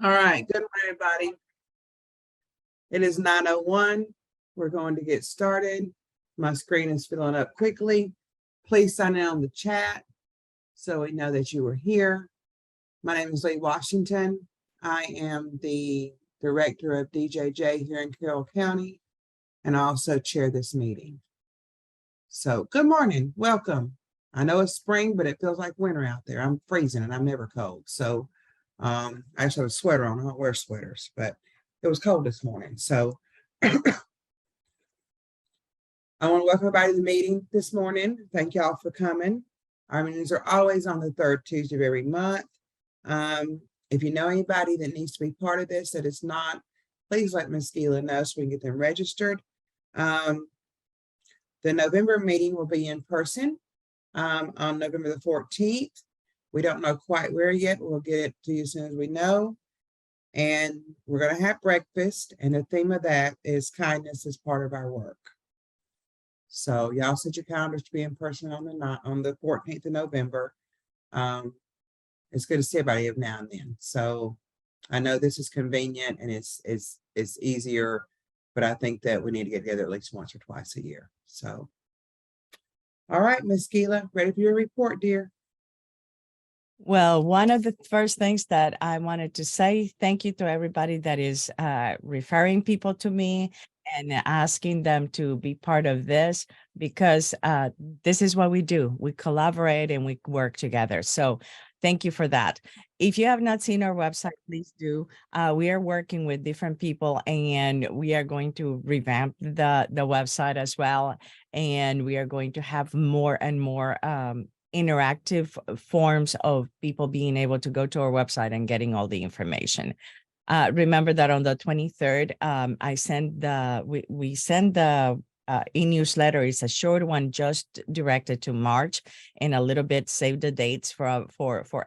All right, good morning, everybody. It is 9:01. We're going to get started. My screen is filling up quickly. Please sign in on the chat so we know that you were here. My name is Lee Washington. I am the director of DJJ here in Carroll County, and I also chair this meeting. So good morning, welcome. I know it's spring, but it feels like winter out there. I'm freezing and I'm never cold. So I actually have a sweater on. I don't wear sweaters, but it was cold this morning. So I want to welcome everybody to the meeting this morning. Thank y'all for coming. Our meetings are always on the third Tuesday of every month. If you know anybody that needs to be part of this that is not, please let Ms. Gila know so we can get them registered. The November meeting will be in person on November the 14th. We don't know quite where yet. We'll get it to you as soon as we know. And we're going to have breakfast. And the theme of that is kindness as part of our work. So y'all set your calendars to be in person on the 14th of November. It's good to see everybody every now and then. So I know this is convenient and it's easier, but I think that we need to get together at least once or twice a year. So, all right, Ms. Gila, ready for your report, dear? Well, one of the first things that I wanted to say, thank you to everybody that is referring people to me and asking them to be part of this, because this is what we do. We collaborate and we work together. So thank you for that. If you have not seen our website, please do. We are working with different people and we are going to revamp the website as well. And we are going to have more and more interactive forms of people being able to go to our website and getting all the information. Remember that on the 23rd, I sent we send the e-newsletter. It's a short one just directed to March and a little bit save the dates for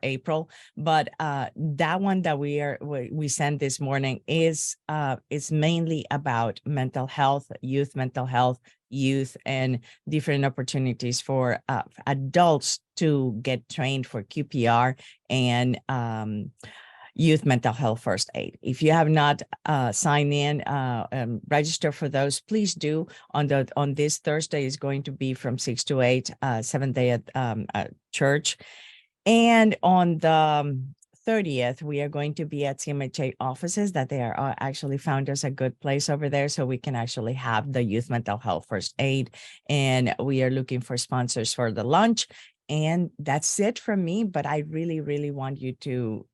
April. But that one that we sent this morning is mainly about mental health, youth mental health, youth, and different opportunities for adults to get trained for QPR and youth mental health first aid. If you have not signed in, register for those, please do. On this Thursday is going to be from 6 to 8, 7th day at church. And on the 30th, we are going to be at CMHA offices that they are actually found us a good place over there. So we can actually have the youth mental health first aid. And we are looking for sponsors for the lunch. And that's it from me, but I really, really want you to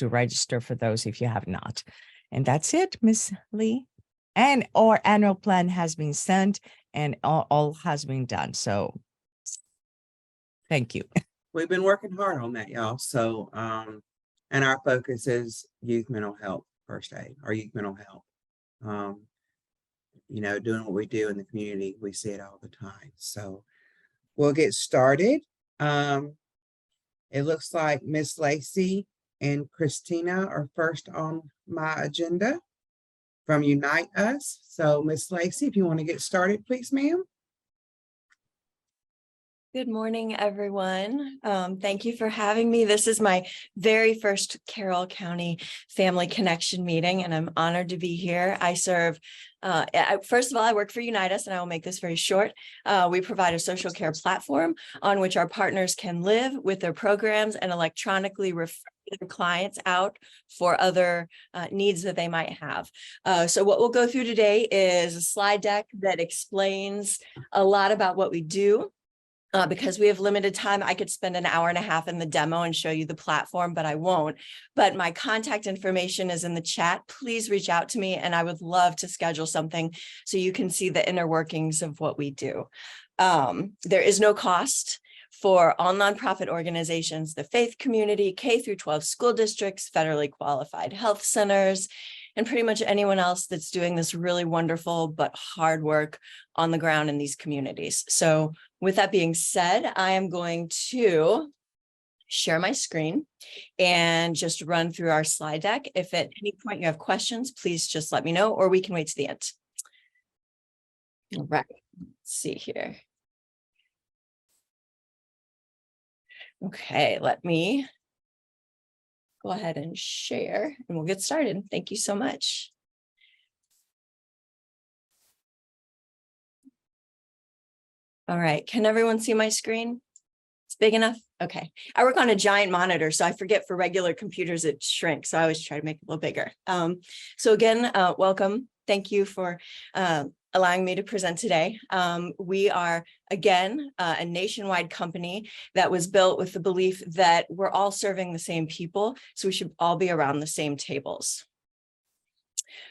register for those if you have not. And that's it, Miss Lee. And our annual plan has been sent and all has been done. So thank you. We've been working hard on that, y'all. So, and our focus is youth mental health first aid, or youth mental health. You know, doing what we do in the community, we see it all the time. So we'll get started. It looks like Miss Lacey and Christina are first on my agenda from Unite Us. So Miss Lacey, if you want to get started, please, ma'am. Good morning, everyone. Thank you for having me. This is my very first Carroll County Family Connection meeting, and I'm honored to be here. I serve, first of all, I work for Unite Us, and I will make this very short. We provide a social care platform on which our partners can live with their programs and electronically refer their clients out for other needs that they might have. So what we'll go through today is a slide deck that explains a lot about what we do. Because we have limited time, I could spend an hour and a half in the demo and show you the platform, but I won't. But my contact information is in the chat. Please reach out to me and I would love to schedule something so you can see the inner workings of what we do. There is no cost for all nonprofit organizations, the faith community, K through 12 school districts, federally qualified health centers, and pretty much anyone else that's doing this really wonderful but hard work on the ground in these communities. So with that being said, I am going to share my screen and just run through our slide deck. If at any point you have questions, please just let me know, or we can wait to the end. All right, let's see here. Okay, let me go ahead and share and we'll get started. Thank you so much. All right, can everyone see my screen? It's big enough? Okay. I work on a giant monitor, so I forget for regular computers it shrinks. So I always try to make it a little bigger. So again, welcome. Thank you for allowing me to present today. We are, again, a nationwide company that was built with the belief that we're all serving the same people, so we should all be around the same tables.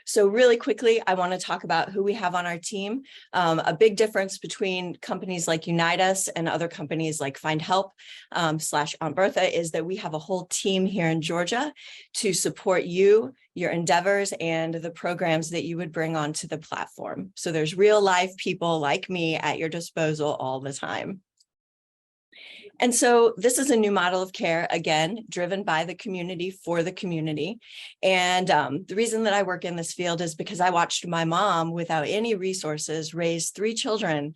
So really quickly, I want to talk about who we have on our team. A big difference between companies like Unite Us and other companies like Find Help / Aunt Bertha is that we have a whole team here in Georgia to support you, your endeavors, and the programs that you would bring onto the platform. So there's real live people like me at your disposal all the time. And so this is a new model of care, again, driven by the community for the community. And the reason that I work in this field is because I watched my mom, without any resources, raise 3 children.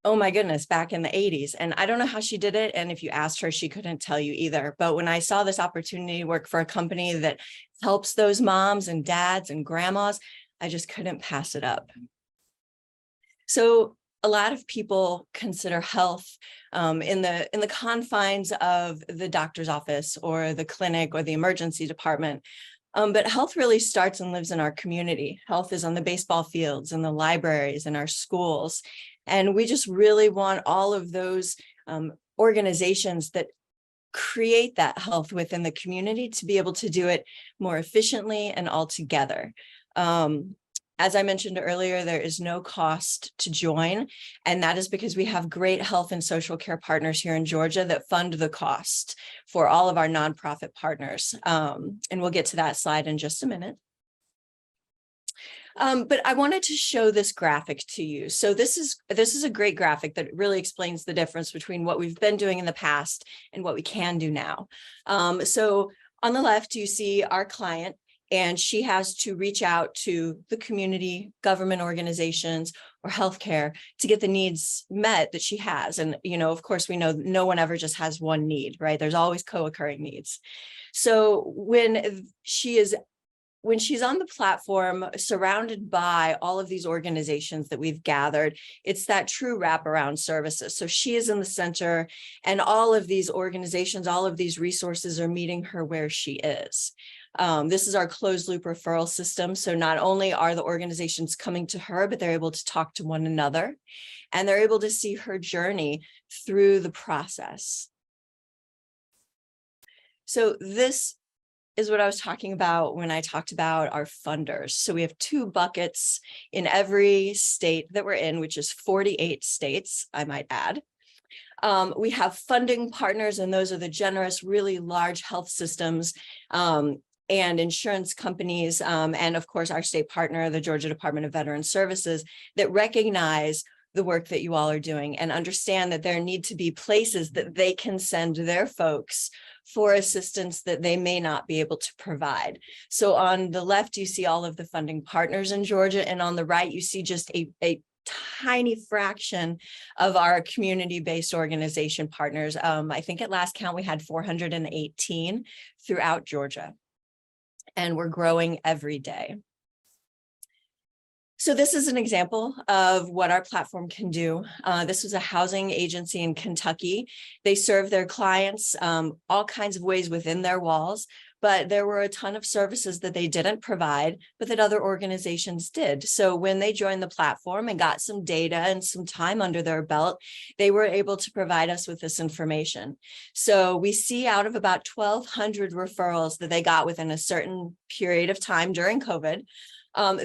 Oh my goodness, back in the 80s. And I don't know how she did it. And if you asked her, she couldn't tell you either. But when I saw this opportunity to work for a company that helps those moms and dads and grandmas, I just couldn't pass it up. So a lot of people consider health in the confines of the doctor's office or the clinic or the emergency department. But health really starts and lives in our community. Health is on the baseball fields and the libraries and our schools. And we just really want all of those organizations that create that health within the community to be able to do it more efficiently and all together. As I mentioned earlier, there is no cost to join, and that is because we have great health and social care partners here in Georgia that fund the cost for all of our nonprofit partners. And we'll get to that slide in just a minute. But I wanted to show this graphic to you. So this is a great graphic that really explains the difference between what we've been doing in the past and what we can do now. So on the left, you see our client, and she has to reach out to the community, government organizations, or healthcare to get the needs met that she has. And, you know, of course, we know no one ever just has one need, right? There's always co-occurring needs. So when she's on the platform surrounded by all of these organizations that we've gathered, it's that true wraparound services. So she is in the center, and all of these organizations, all of these resources are meeting her where she is. This is our closed loop referral system. So not only are the organizations coming to her, but they're able to talk to one another, and they're able to see her journey through the process. So this is what I was talking about when I talked about our funders. So we have 2 buckets in every state that we're in, which is 48 states, I might add. We have funding partners, and those are the generous, really large health systems and insurance companies, and of course, our state partner, the Georgia Department of Veterans Services, that recognize the work that you all are doing and understand that there need to be places that they can send their folks for assistance that they may not be able to provide. So on the left, you see all of the funding partners in Georgia, and on the right, you see just a tiny fraction of our community-based organization partners. I think at last count, we had 418 throughout Georgia, and we're growing every day. So this is an example of what our platform can do. This was a housing agency in Kentucky. They serve their clients all kinds of ways within their walls, but there were a ton of services that they didn't provide, but that other organizations did. So when they joined the platform and got some data and some time under their belt, they were able to provide us with this information. So we see out of about 1,200 referrals that they got within a certain period of time during COVID,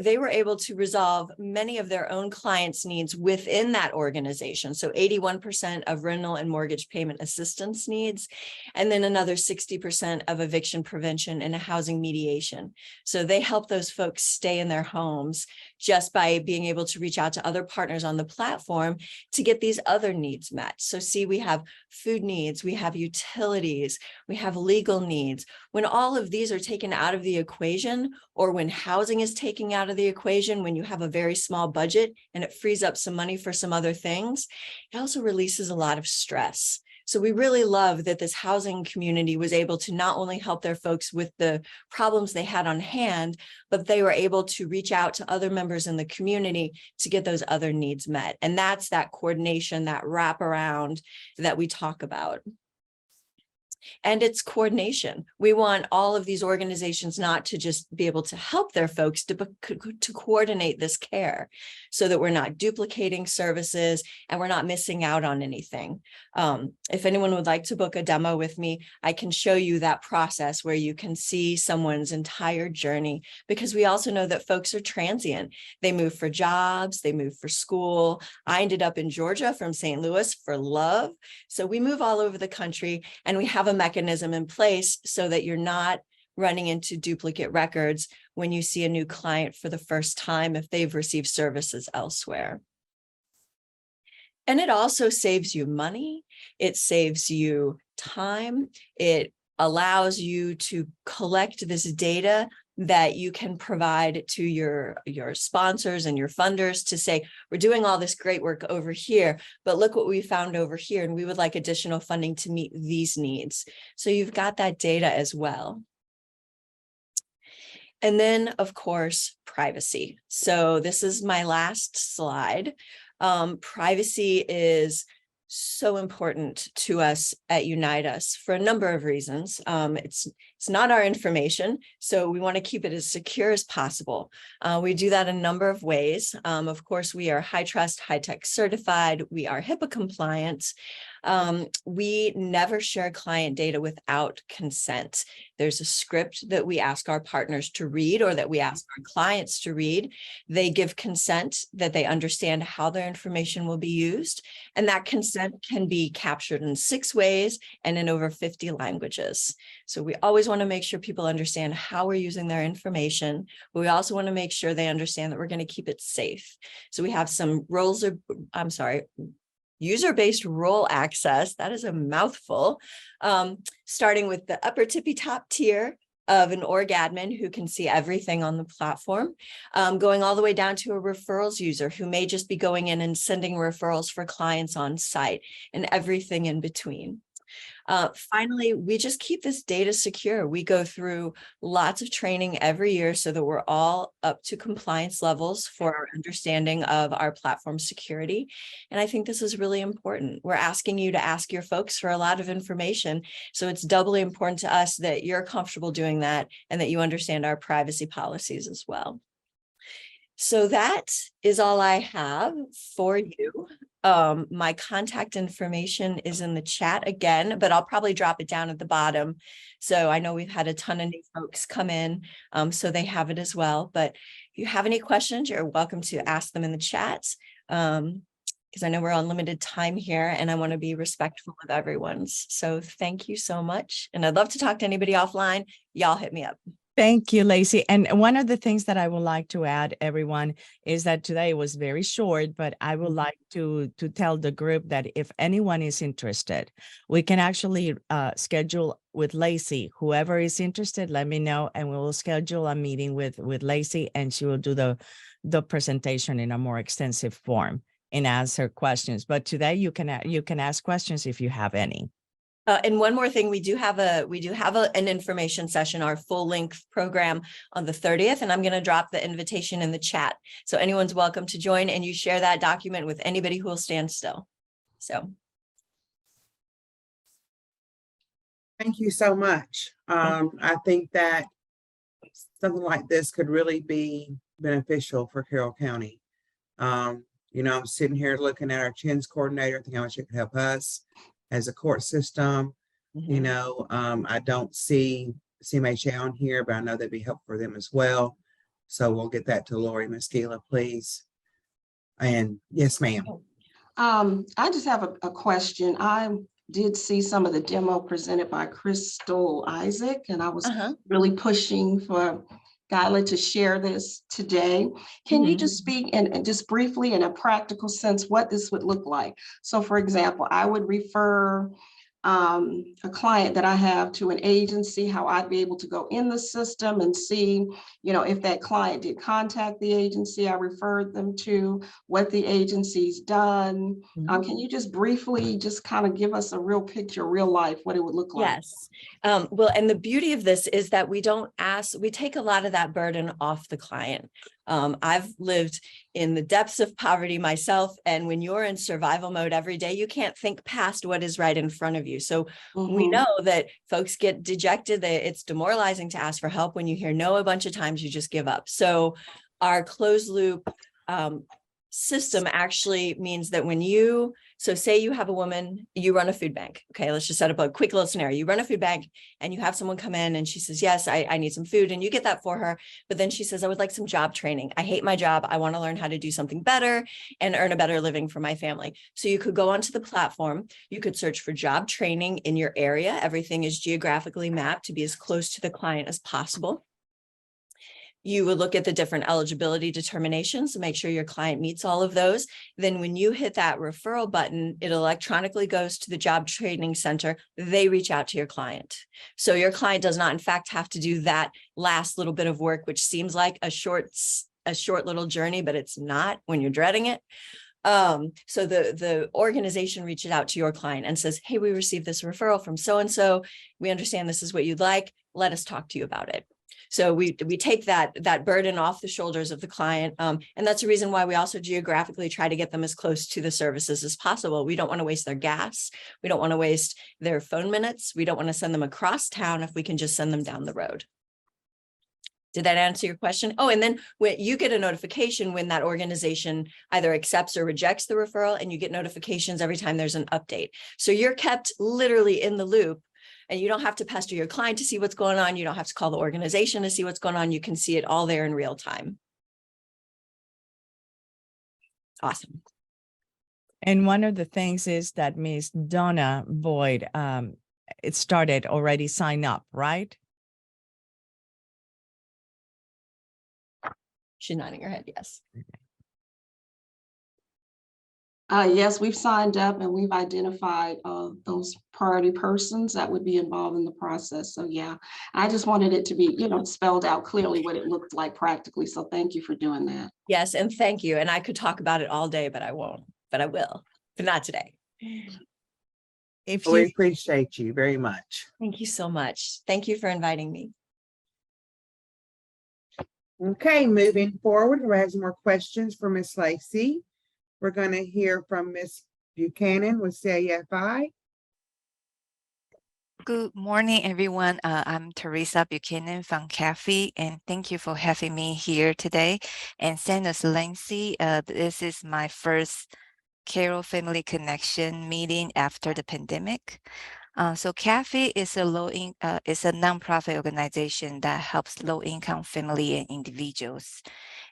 they were able to resolve many of their own clients' needs within that organization. So 81% of rental and mortgage payment assistance needs, and then another 60% of eviction prevention and housing mediation. So they help those folks stay in their homes just by being able to reach out to other partners on the platform to get these other needs met. So see, we have food needs, we have utilities, we have legal needs. When all of these are taken out of the equation, or when housing is taken out of the equation, when you have a very small budget and it frees up some money for some other things, it also releases a lot of stress. So we really love that this housing community was able to not only help their folks with the problems they had on hand, but they were able to reach out to other members in the community to get those other needs met. And that's that coordination, that wraparound that we talk about. And it's coordination. We want all of these organizations not to just be able to help their folks, to coordinate this care so that we're not duplicating services and we're not missing out on anything. If anyone would like to book a demo with me, I can show you that process where you can see someone's entire journey, because we also know that folks are transient. They move for jobs, they move for school. I ended up in Georgia from St. Louis for love. So we move all over the country, and we have a mechanism in place so that you're not running into duplicate records when you see a new client for the first time if they've received services elsewhere. And it also saves you money. It saves you time. It allows you to collect this data that you can provide to your sponsors and your funders to say, we're doing all this great work over here, but look what we found over here, and we would like additional funding to meet these needs. So you've got that data as well. And then, of course, privacy. So this is my last slide. Privacy is so important to us at Unite Us for a number of reasons. It's not our information, so we want to keep it as secure as possible. We do that a number of ways. Of course, we are HITRUST, HITECH certified. We are HIPAA compliant. We never share client data without consent. There's a script that we ask our partners to read, or that we ask our clients to read. They give consent that they understand how their information will be used. And that consent can be captured in 6 ways and in over 50 languages. So we always want to make sure people understand how we're using their information. But we also want to make sure they understand that we're going to keep it safe. So we have some user-based role access. That is a mouthful. Starting with the upper tippy top tier of an org admin who can see everything on the platform, going all the way down to a referrals user who may just be going in and sending referrals for clients on site, and everything in between. Finally, we just keep this data secure. We go through lots of training every year so that we're all up to compliance levels for our understanding of our platform security. And I think this is really important. We're asking you to ask your folks for a lot of information. So it's doubly important to us that you're comfortable doing that and that you understand our privacy policies as well. So that is all I have for you. My contact information is in the chat again, but I'll probably drop it down at the bottom. So I know we've had a ton of new folks come in, so they have it as well. But if you have any questions, you're welcome to ask them in the chat, because I know we're on limited time here and I want to be respectful of everyone's. So thank you so much. And I'd love to talk to anybody offline. Y'all hit me up. Thank you, Lacey. And one of the things that I would like to add, everyone, is that today was very short, but I would like to tell the group that if anyone is interested, we can actually schedule with Lacey. Whoever is interested, let me know, and we will schedule a meeting with Lacey, and she will do the presentation in a more extensive form and answer questions. But today you can ask questions if you have any. And one more thing, we do have an information session, our full length program on the 30th, and I'm going to drop the invitation in the chat. So anyone's welcome to join, and you share that document with anybody who will stand still. So. Thank you so much. I think that something like this could really be beneficial for Carroll County. You know, I'm sitting here looking at our CHINS coordinator, thinking how much it could help us as a court system. You know, I don't see CMHA on here, but I know that'd be helpful for them as well. So we'll get that to Lori Mesquila, please. And yes, ma'am. I just have a question. I did see some of the demo presented by Crystal Isaac, and I was really pushing for Skylar to share this today. Can you just speak and just briefly in a practical sense what this would look like? So for example, I would refer a client that I have to an agency, how I'd be able to go in the system and see, if that client did contact the agency I referred them to, what the agency's done. Can you just briefly just kind of give us a real picture, real life, what it would look like? Yes. Well, and the beauty of this is that we take a lot of that burden off the client. I've lived in the depths of poverty myself. And when you're in survival mode every day, you can't think past what is right in front of you. So we know that folks get dejected, that it's demoralizing to ask for help. When you hear no a bunch of times, you just give up. So our closed loop system actually means that so say you have a woman, you run a food bank. Okay, let's just set up a quick little scenario. You run a food bank and you have someone come in and she says, yes, I need some food, and you get that for her. But then she says, I would like some job training. I hate my job. I want to learn how to do something better and earn a better living for my family. So you could go onto the platform. You could search for job training in your area. Everything is geographically mapped to be as close to the client as possible. You would look at the different eligibility determinations to make sure your client meets all of those. Then when you hit that referral button, it electronically goes to the job training center. They reach out to your client. So your client does not, in fact, have to do that last little bit of work, which seems like a short little journey, but it's not when you're dreading it. So the organization reaches out to your client and says, hey, we received this referral from so-and-so. We understand this is what you'd like. Let us talk to you about it. So we take that burden off the shoulders of the client. And that's the reason why we also geographically try to get them as close to the services as possible. We don't want to waste their gas. We don't want to waste their phone minutes. We don't want to send them across town if we can just send them down the road. Did that answer your question? Oh, and then when you get a notification when that organization either accepts or rejects the referral, and you get notifications every time there's an update. So you're kept literally in the loop. And you don't have to pester your client to see what's going on. You don't have to call the organization to see what's going on. You can see it all there in real time. Awesome. And one of the things is that Ms. Donna Boyd, it started already sign up, right? She's nodding her head, yes. Yes, we've signed up and we've identified those priority persons that would be involved in the process. So yeah, I just wanted it to be, spelled out clearly what it looked like practically. So thank you for doing that. Yes, and thank you. And I could talk about it all day, but I won't, but I will, but not today. We appreciate you very much. Thank you so much. Thank you for inviting me. Okay, moving forward, we have some more questions for Ms. Lacey. We're going to hear from Ms. Buchanan with CAFI. Good morning, everyone. I'm Teresa Buchanan from CAFI, and thank you for having me here today. And same as Lindsay, this is my first Carol Family Connection meeting after the pandemic. So CAFI is a nonprofit organization that helps low-income family and individuals.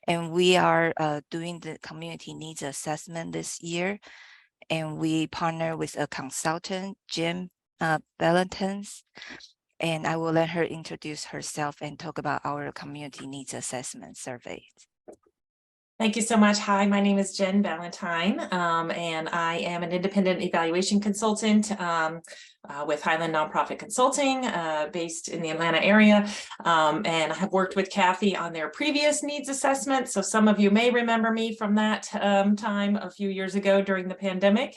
And we are doing the community needs assessment this year. And we partner with a consultant, Jim Valentines, and I will let her introduce herself and talk about our community needs assessment survey. Thank you so much. Hi, my name is Jen Valentine, and I am an independent evaluation consultant with Highland Nonprofit Consulting based in the Atlanta area. And I have worked with CAFI on their previous needs assessment. So some of you may remember me from that time a few years ago during the pandemic.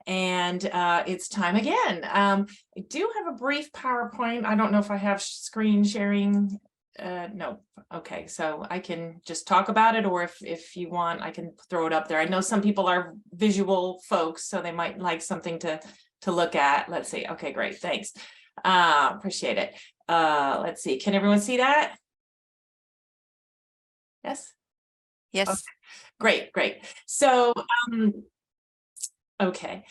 And it's time again. I do have a brief PowerPoint. I don't know if I have screen sharing. No. Okay, so I can just talk about it, or if you want, I can throw it up there. I know some people are visual folks, so they might like something to look at. Let's see. Okay, great. Thanks. Appreciate it. Let's see. Can everyone see that? Yes? Yes. Okay. Great. So, okay.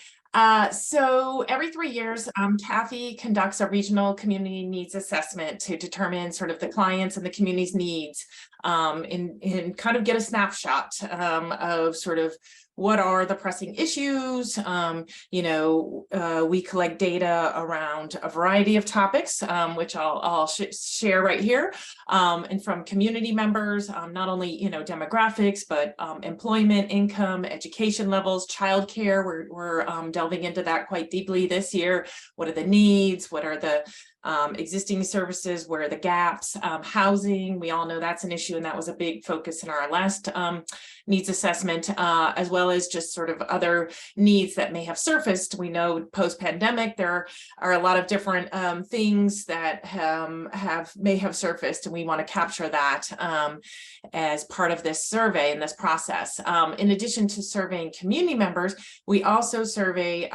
So every 3 years, CAFI conducts a regional community needs assessment to determine sort of the clients and the community's needs and kind of get a snapshot of sort of what are the pressing issues? We collect data around a variety of topics, which I'll share right here, and from community members, not only demographics, but employment, income, education levels, childcare. We're delving into that quite deeply this year. What are the needs? What are the existing services? Where are the gaps? Housing, we all know that's an issue, and that was a big focus in our last needs assessment, as well as just sort of other needs that may have surfaced. We know post-pandemic there are a lot of different things that may have surfaced, and we want to capture that as part of this survey and this process. In addition to surveying community members, we also survey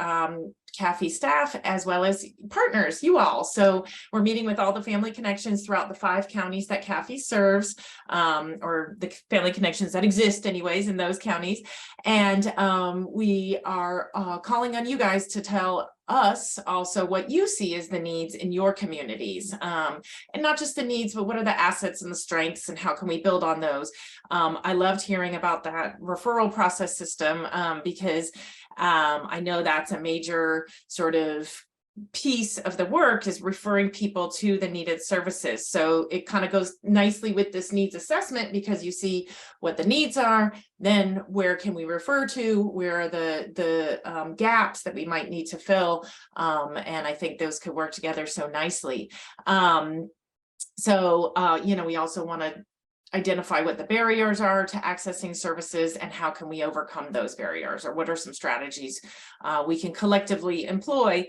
CAFI staff as well as partners, you all. So we're meeting with all the family connections throughout the 5 counties that CAFI serves, or the family connections that exist anyways in those counties. And we are calling on you guys to tell us also what you see as the needs in your communities, and not just the needs, but what are the assets and the strengths, and how can we build on those? I loved hearing about that referral process system, because I know that's a major sort of piece of the work, is referring people to the needed services. So it kind of goes nicely with this needs assessment, because you see what the needs are, then where can we refer to, where are the gaps that we might need to fill, and I think those could work together so nicely. We also want to identify what the barriers are to accessing services, and how can we overcome those barriers, or what are some strategies we can collectively employ,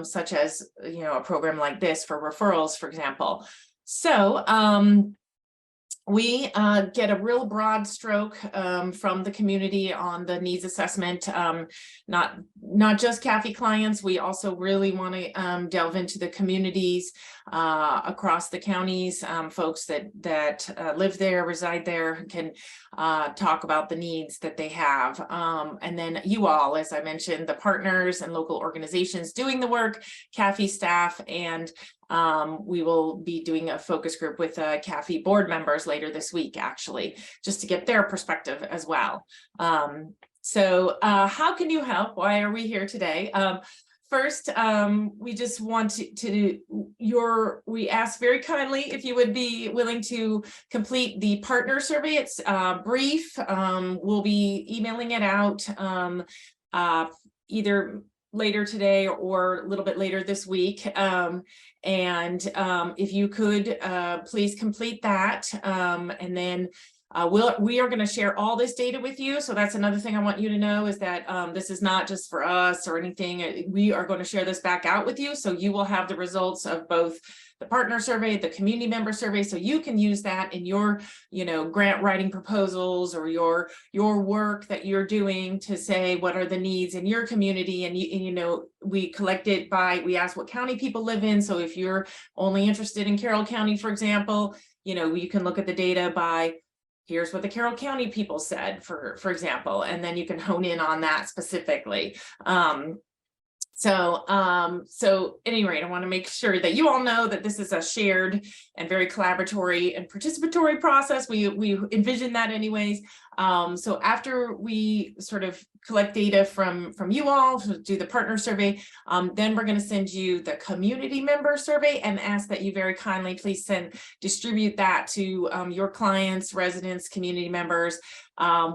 such as a program like this for referrals, for example. So we get a real broad stroke from the community on the needs assessment, not just CAFI clients. We also really want to delve into the communities across the counties, folks that live there, reside there, can talk about the needs that they have. And then you all, as I mentioned, the partners and local organizations doing the work, CAFI staff, and we will be doing a focus group with CAFI board members later this week, actually, just to get their perspective as well. So how can you help? Why are we here today? First, we just want we ask very kindly if you would be willing to complete the partner survey. It's brief. We'll be emailing it out either later today or a little bit later this week. If you could please complete that, and then we are going to share all this data with you. So that's another thing I want you to know, is that this is not just for us or anything. We are going to share this back out with you, so you will have the results of both the partner survey, the community member survey, so you can use that in your grant writing proposals, or your work that you're doing to say what are the needs in your community. And we collect it we ask what county people live in. So if you're only interested in Carroll County, for example, you can look at the data by, here's what the Carroll County people said, for example, and then you can hone in on that specifically. So at any rate, I want to make sure that you all know that this is a shared and very collaboratory and participatory process. We envision that anyways. So after we sort of collect data from you all to do the partner survey, then we're going to send you the community member survey and ask that you very kindly please distribute that to your clients, residents, community members.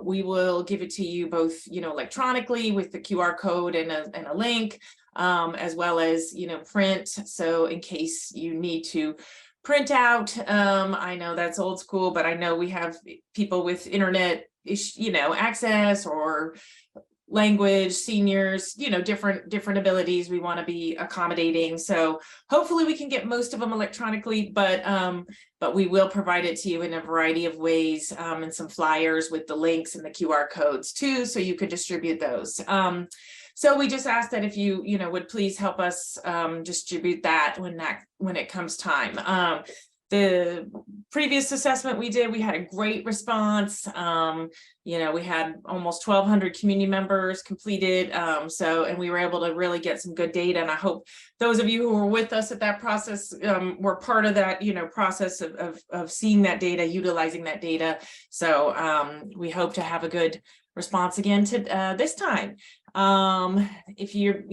We will give it to you both, electronically with the QR code and a link, as well as, print. So in case you need to print out, I know that's old school, but I know we have people with internet, access, or language, seniors, different abilities. We want to be accommodating. So hopefully we can get most of them electronically, but we will provide it to you in a variety of ways, and some flyers with the links and the QR codes too, so you could distribute those. So we just ask that if you, would please help us distribute that when it comes time. The previous assessment we did, we had a great response. We had almost 1,200 community members completed. And we were able to really get some good data. And I hope those of you who were with us at that process were part of that, process of seeing that data, utilizing that data. So we hope to have a good response again to this time. If you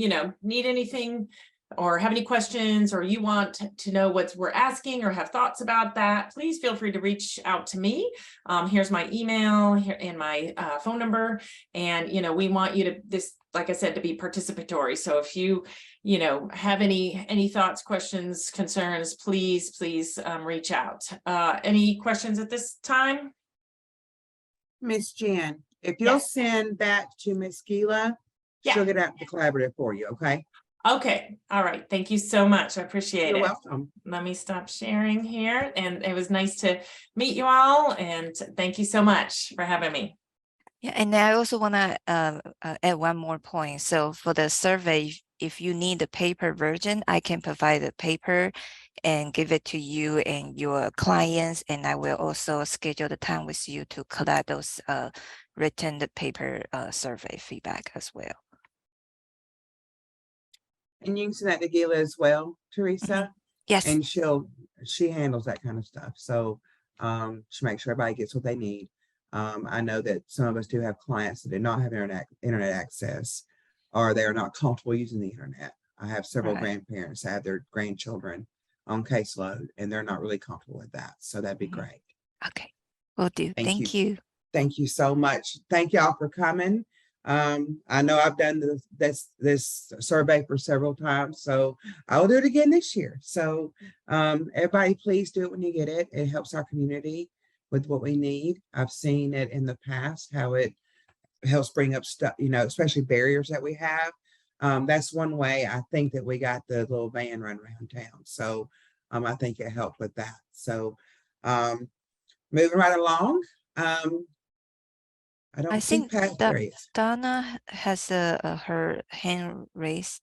need anything or have any questions, or you want to know what we're asking or have thoughts about that, please feel free to reach out to me. Here's my email here and my phone number. And, we want you to like I said, to be participatory. So if you, have any thoughts, questions, concerns, please reach out. Any questions at this time? Miss Jen, if you'll Yes. send that to Miss Gila, Yeah. she'll get out the collaborative for you, okay? Okay. All right. Thank you so much. I appreciate You're it. welcome. Let me stop sharing here. And it was nice to meet you all. And thank you so much for having me. Yeah, and I also want to add one more point. So for the survey, if you need the paper version, I can provide the paper and give it to you and your clients, and I will also schedule the time with you to collect those written paper survey feedback as well. And you can send that to Gila as well, Teresa. Yes. And she handles that kind of stuff. So she makes sure everybody gets what they need. I know that some of us do have clients that do not have internet access, or they are not comfortable using the internet. I have several grandparents that have their grandchildren on caseload, and they're not really comfortable with that. So that'd be great. Okay, will do. Thank you. you. Thank you so much. Thank y'all for coming. I know I've done this survey for several times, so I'll do it again this year. So everybody, please do it when you get it. It helps our community with what we need. I've seen it in the past, how it helps bring up stuff, especially barriers that we have. That's one way I think that we got the little van run around town. So I think it helped with that. So moving right along. I think Patrick. Donna has her hand raised.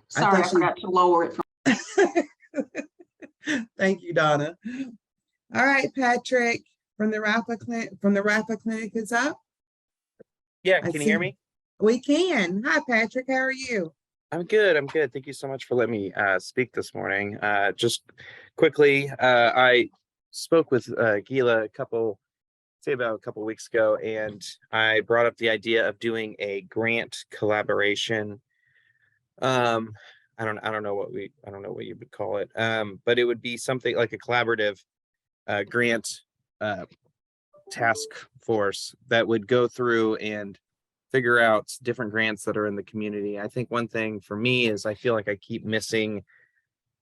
Sorry, I forgot to lower it. Thank you, Donna. All right, Patrick from the Rapha Clinic is up. Yeah, can you hear me? We can. Hi, Patrick. How are you? I'm good. I'm good. Thank you so much for letting me speak this morning. Just quickly, I spoke with Gila about a couple weeks ago, and I brought up the idea of doing a grant collaboration. I don't know what you would call it, but it would be something like a collaborative grant task force that would go through and figure out different grants that are in the community. I think one thing for me is I feel like I keep missing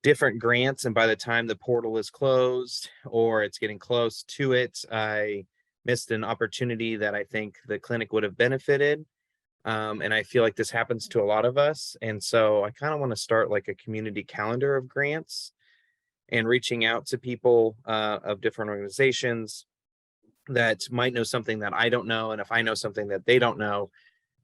different grants, and by the time the portal is closed or it's getting close to it, I missed an opportunity that I think the clinic would have benefited. And I feel like this happens to a lot of us. And so I kind of want to start like a community calendar of grants and reaching out to people of different organizations that might know something that I don't know. And if I know something that they don't know,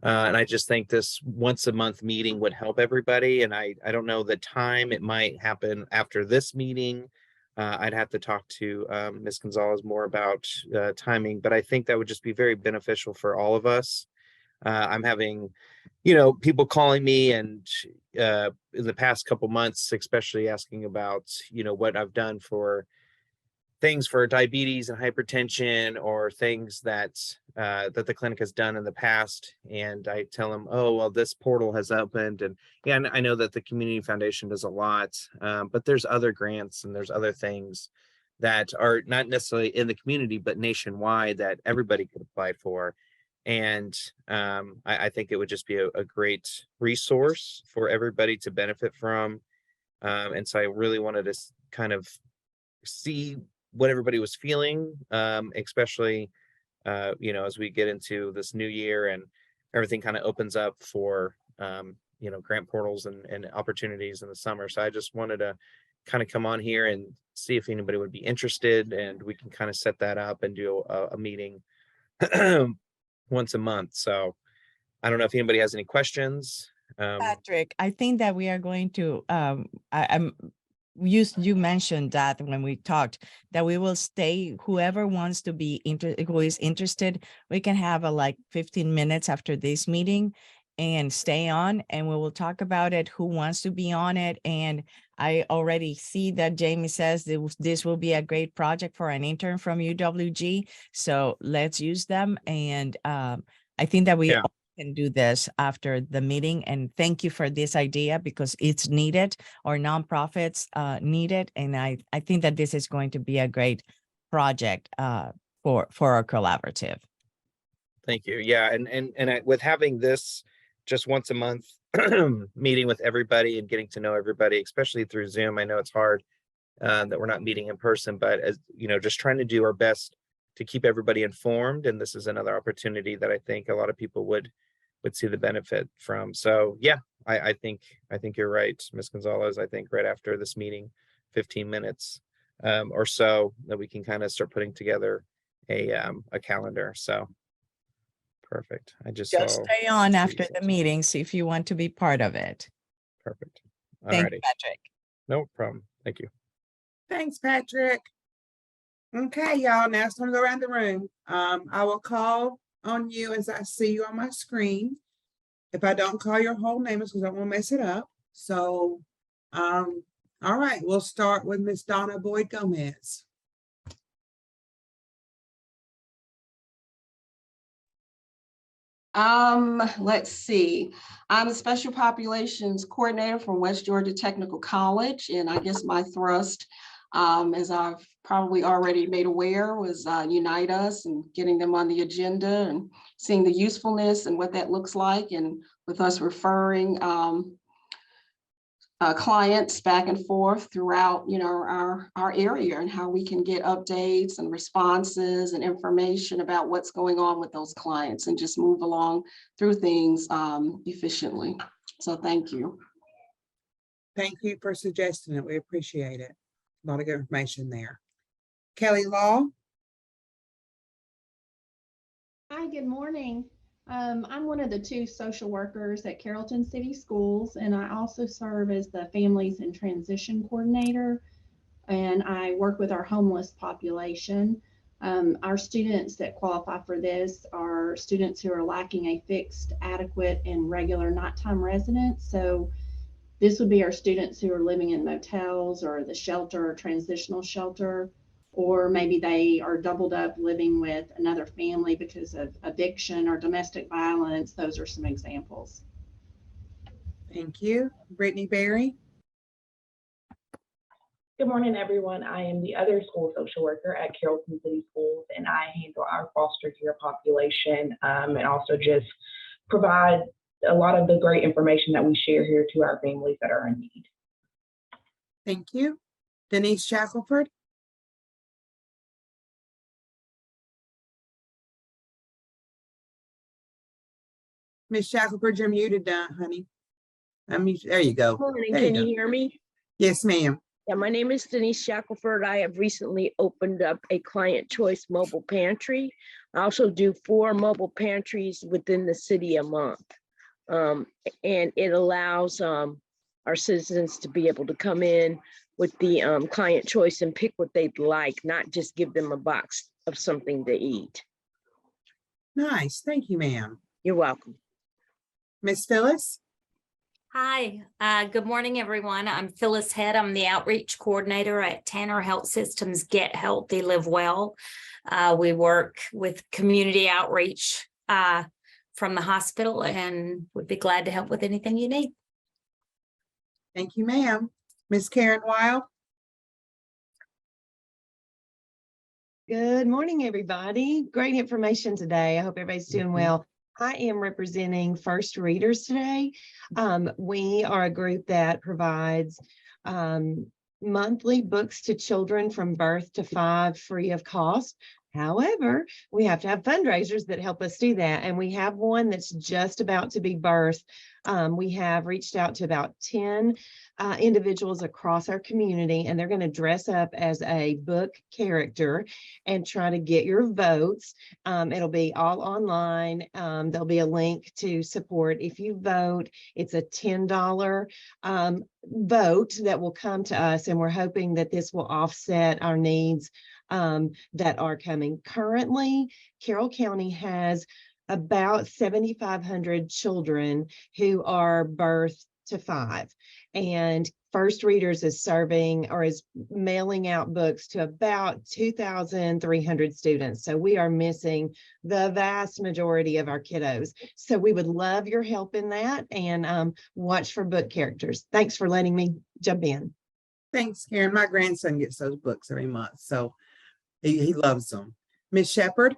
and I just think this once a month meeting would help everybody. And I don't know the time. It might happen after this meeting. I'd have to talk to Ms. Gonzalez more about timing, but I think that would just be very beneficial for all of us. I'm having, people calling me and in the past couple months, especially asking about, what I've done for things for diabetes and hypertension, or things that that the clinic has done in the past. And I tell them, oh, well, this portal has opened. And yeah, I know that the Community Foundation does a lot, but there's other grants and there's other things that are not necessarily in the community, but nationwide that everybody could apply for. And I think it would just be a great resource for everybody to benefit from. And so I really wanted to kind of see what everybody was feeling, especially, as we get into this new year and everything kind of opens up for, grant portals and opportunities in the summer. So I just wanted to kind of come on here and see if anybody would be interested, and we can kind of set that up and do a meeting once a month. So I don't know if anybody has any questions. Patrick, I think that we are going to, you mentioned that when we talked that we will stay, whoever wants to be who is interested, we can have a 15 minutes after this meeting and stay on, and we will talk about it, who wants to be on it. And I already see that Jamie says this will be a great project for an intern from UWG. So let's use them. And I think that we Yeah. all can do this after the meeting. And thank you for this idea because it's needed. Our nonprofits need it. And I think that this is going to be a great project for our collaborative. Thank you. Yeah, with having this just once a month meeting with everybody and getting to know everybody, especially through Zoom. I know it's hard that we're not meeting in person, but as you know, just trying to do our best to keep everybody informed. And this is another opportunity that I think a lot of people would see the benefit from. So yeah, I think you're right, Ms. Gonzalez. I think right after this meeting, 15 minutes or so, that we can kind of start putting together a calendar. So perfect. I just Just saw stay on after the something. meeting, see if you want to be part of it. Perfect. All Thank righty. you, Patrick. No problem. Thank you. Thanks, Patrick. Okay, y'all, now it's time to go around the room. I will call on you as I see you on my screen. If I don't call your whole name, it's because I won't mess it up. So, all right, we'll start with Miss Donna Boyd Gomez. Let's see. I'm a special populations coordinator from West Georgia Technical College, and I guess my thrust, as I've probably already made aware, was unite us and getting them on the agenda and seeing the usefulness and what that looks like, and with us referring clients back and forth throughout, our area, and how we can get updates and responses and information about what's going on with those clients and just move along through things efficiently. So thank you. Thank you for suggesting it. We appreciate it. A lot of good information there. Kelly Law. Hi, good morning. I'm one of the 2 social workers at Carrollton City Schools, and I also serve as the Families and Transition Coordinator, and I work with our homeless population. Our students that qualify for this are students who are lacking a fixed, adequate, and regular nighttime residence. So this would be our students who are living in motels or the shelter or transitional shelter, or maybe they are doubled up living with another family because of eviction or domestic violence. Those are some examples. Thank you. Brittany Berry. Good morning, everyone. I am the other school social worker at Carrollton City Schools, and I handle our foster care population and also just provide a lot of the great information that we share here to our families that are in need. Thank you. Denise Shackelford. Miss Shackelford, you're muted, honey. There you go. Good morning. There Can you you go. hear me? Yes, ma'am. Yeah, my name is Denise Shackelford. I have recently opened up a client choice mobile pantry. I also do 4 mobile pantries within the city a month. And it allows our citizens to be able to come in with the client choice and pick what they'd like, not just give them a box of something to eat. Nice. Thank you, ma'am. You're welcome. Miss Phyllis. Hi, good morning, everyone. I'm Phyllis Head. I'm the outreach coordinator at Tanner Health Systems Get Healthy, Live Well. We work with community outreach from the hospital, and would be glad to help with anything you need. Thank you, ma'am. Miss Karen Wild. Good morning, everybody. Great information today. I hope everybody's doing well. I am representing First Readers today. We are a group that provides monthly books to children from birth to 5 free of cost. However, we have to have fundraisers that help us do that. And we have one that's just about to be birthed. We have reached out to about 10 individuals across our community, and they're going to dress up as a book character and try to get your votes. It'll be all online. There'll be a link to support if you vote. It's a $10 vote that will come to us, and we're hoping that this will offset our needs that are coming. Currently, Carroll County has about 7,500 children who are birthed to 5. And First Readers is serving or is mailing out books to about 2,300 students. So we are missing the vast majority of our kiddos. So we would love your help in that, and watch for book characters. Thanks for letting me jump in. Thanks, Karen. My grandson gets those books every month, so he loves them. Miss Shepherd?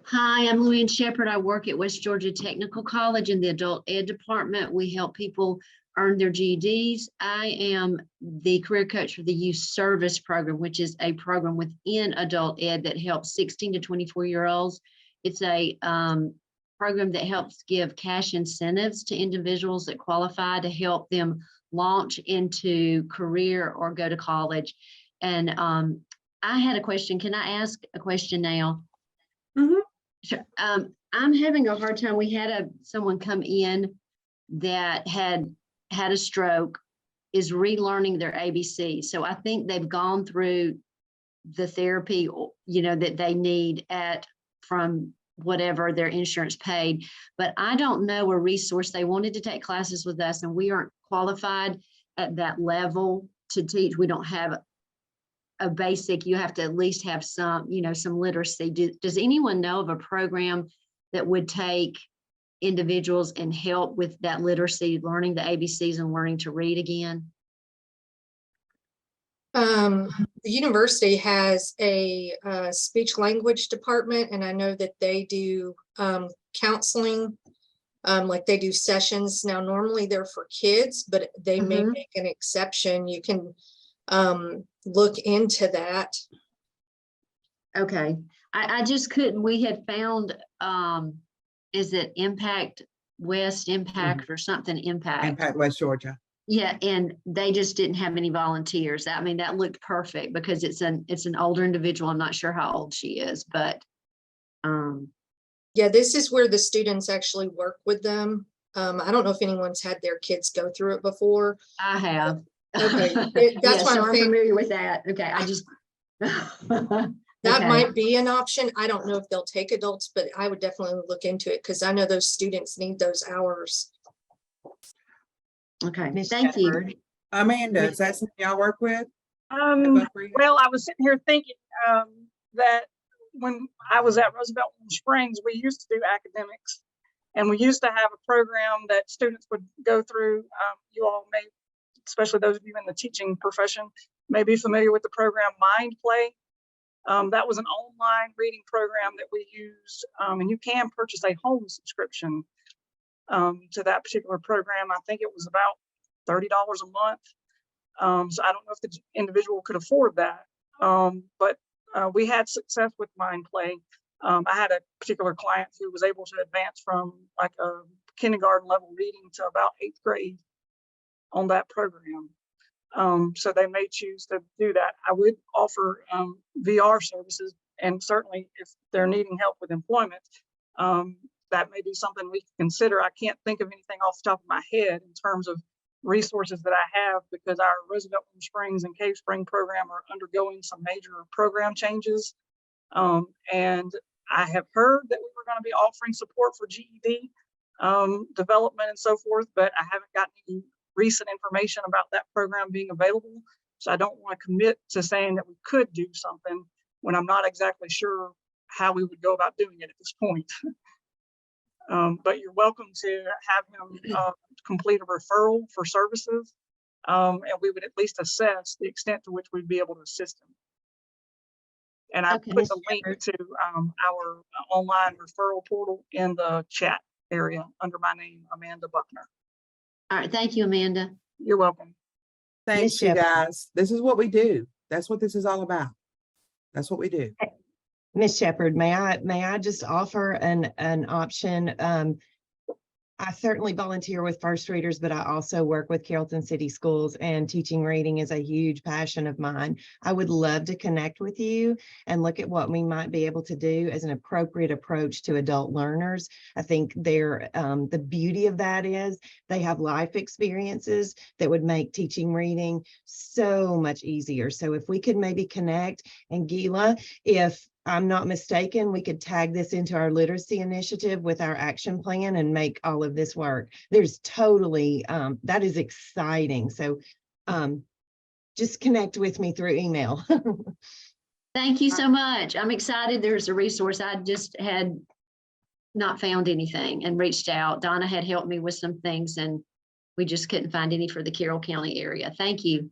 Hi, I'm Luann Shepherd. I work at West Georgia Technical College in the Adult Ed Department. We help people earn their GEDs. I am the career coach for the Youth Service Program, which is a program within Adult Ed that helps 16 to 24-year-olds. It's a program that helps give cash incentives to individuals that qualify to help them launch into career or go to college. And I had a question. Can I ask a question now? Mhm. Sure. I'm having a hard time. We had someone come in that had a stroke, is relearning their ABC. So I think they've gone through the therapy, that they need from whatever their insurance paid. But I don't know a resource. They wanted to take classes with us, and we aren't qualified at that level to teach. We don't have a basic, you have to at least have some literacy. Does anyone know of a program that would take individuals and help with that literacy, learning the ABCs and learning to read again? The university has a speech language department, and I know that they do counseling, like they do sessions. Now, normally they're for kids, but they may make an exception. You can look into that. Okay. I just couldn't, we had found, is it Impact West Impact or something Impact West Georgia. Yeah, and they just didn't have any volunteers. I mean, that looked perfect because it's an older individual. I'm not sure how old she is, but yeah, this is where the students actually work with them. I don't know if anyone's had their kids go through it before. I have. Okay, Yeah, that's why so I'm saying familiar with that. Okay, I just that might be an option. I don't know if they'll take adults, but I would definitely look into it because I know those students need those hours. Okay, Ms. thank you. Shepherd. Amanda, is that something y'all work with? Well, I was sitting here thinking that when I was at Roosevelt Springs, we used to do academics, and we used to have a program that students would go through. You all may, especially those of you in the teaching profession, may be familiar with the program Mind Play. That was an online reading program that we used, and you can purchase a home subscription to that particular program. I think it was about $30 a month. So I don't know if the individual could afford that, but we had success with Mind Play. I had a particular client who was able to advance from like a kindergarten level reading to about 8th grade on that program. So they may choose to do that. I would offer VR services, and certainly if they're needing help with employment, that may be something we can consider. I can't think of anything off the top of my head in terms of resources that I have, because our Roosevelt Springs and Cave Spring program are undergoing some major program changes. And I have heard that we were going to be offering support for GED development and so forth, but I haven't gotten any recent information about that program being available. So I don't want to commit to saying that we could do something when I'm not exactly sure how we would go about doing it at this point. But you're welcome to have him complete a referral for services, and we would at least assess the extent to which we'd be able to assist him. And I put the link to our online referral portal in the chat area under my name, Amanda Buckner. All right, thank you, Amanda. You're welcome. Thanks, you guys. This is what we do. That's what this is all about. That's what we do. Ms. Shepherd, may I just offer an option? I certainly volunteer with First Readers, but I also work with Carrollton City Schools, and teaching reading is a huge passion of mine. I would love to connect with you and look at what we might be able to do as an appropriate approach to adult learners. I think the beauty of that is they have life experiences that would make teaching reading so much easier. So if we could maybe connect, and Gila, if I'm not mistaken, we could tag this into our literacy initiative with our action plan and make all of this work. There's totally, that is exciting. So just connect with me through email. Thank you so much. I'm excited. There's a resource. I just had not found anything and reached out. Donna had helped me with some things and we just couldn't find any for the Carroll County area. Thank you.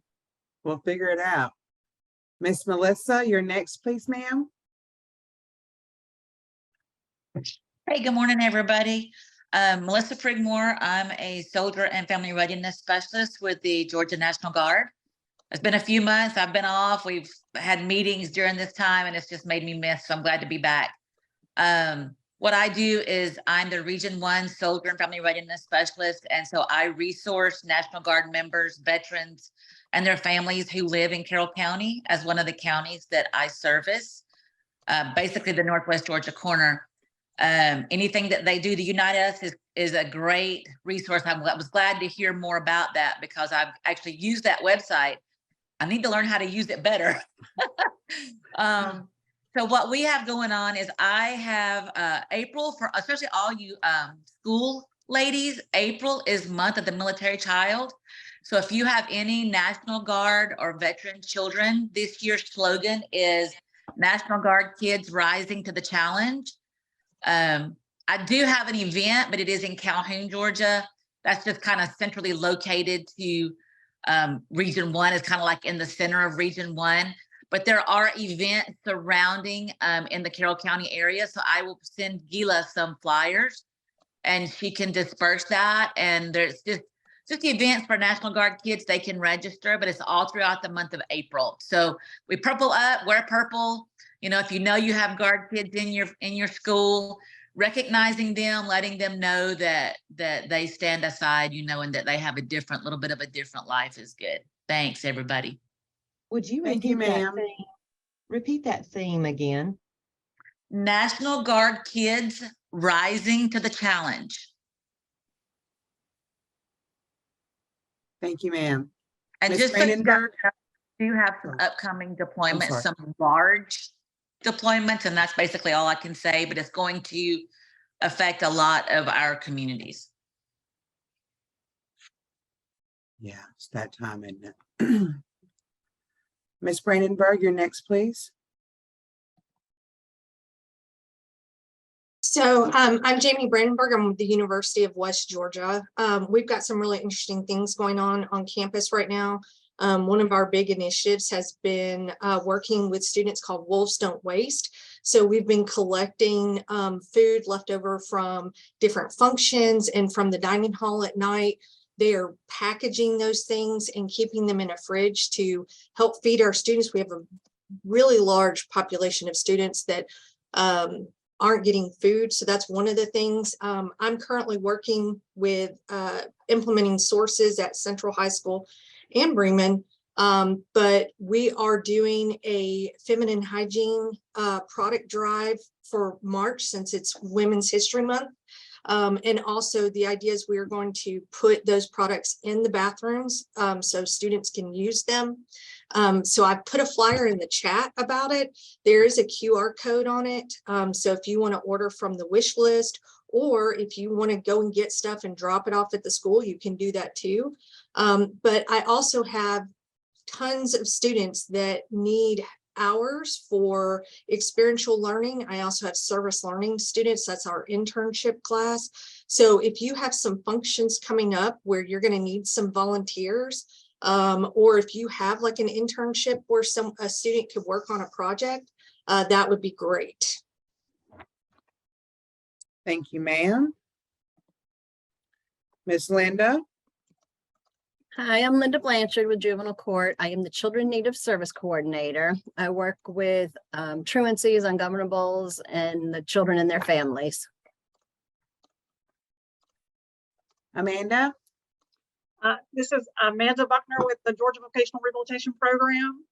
We'll figure it out. Miss Melissa, you're next, please, ma'am. Hey, good morning, everybody. Melissa Prigmore. I'm a soldier and family readiness specialist with the Georgia National Guard. It's been a few months. I've been off. We've had meetings during this time and it's just made me miss. So I'm glad to be back. What I do is I'm the Region 1 Soldier and Family Readiness Specialist. And so I resource National Guard members, veterans, and their families who live in Carroll County as one of the counties that I service, basically the Northwest Georgia corner. Anything that they do to unite us is a great resource. I was glad to hear more about that because I've actually used that website. I need to learn how to use it better. So what we have going on is I have April, for especially all you school ladies, April is month of the military child. So if you have any National Guard or veteran children, this year's slogan is National Guard Kids Rising to the Challenge. I do have an event, but it is in Calhoun, Georgia. That's just kind of centrally located to Region 1. It's kind of like in the center of Region 1. But there are events surrounding in the Carroll County area. So I will send Gila some flyers and she can disperse that. And there's just the events for National Guard kids, they can register, but it's all throughout the month of April. So we purple up, wear purple. You know, if you know you have Guard kids in your school, recognizing them, letting them know that they stand aside, you know, and that they have a little bit of a different life is good. Thanks, everybody. Would you Thank you, ma'am. Repeat that theme again? National Guard Kids Rising to the Challenge. Thank you, ma'am. And Ms. just so you Brandenburg? do have some upcoming deployments, some large deployments, and that's basically all I can say, but it's going to affect a lot of our communities. Yeah, it's that time, isn't it? Ms. Brandenburg, you're next, please. So I'm Jamie Brandenburg. I'm with the University of West Georgia. We've got some really interesting things going on campus right now. One of our big initiatives has been working with students called Wolves Don't Waste. So we've been collecting food left over from different functions and from the dining hall at night. They are packaging those things and keeping them in a fridge to help feed our students. We have a really large population of students that aren't getting food. So that's one of the things. I'm currently working with implementing sources at Central High School and Bremen, but we are doing a feminine hygiene product drive for March since it's Women's History Month. And also the idea is we are going to put those products in the bathrooms so students can use them. So I put a flyer in the chat about it. There is a QR code on it. So if you want to order from the wish list, or if you want to go and get stuff and drop it off at the school, you can do that too. But I also have tons of students that need hours for experiential learning. I also have service learning students. That's our internship class. So if you have some functions coming up where you're going to need some volunteers, or if you have like an internship where a student could work on a project, that would be great. Thank you, ma'am. Miss Linda. Hi, I'm Linda Blanchard with Juvenile Court. I am the Children Native Service Coordinator. I work with truancies, ungovernables, and the children and their families. Amanda. This is Amanda Buckner with the Georgia Vocational Rehabilitation Program.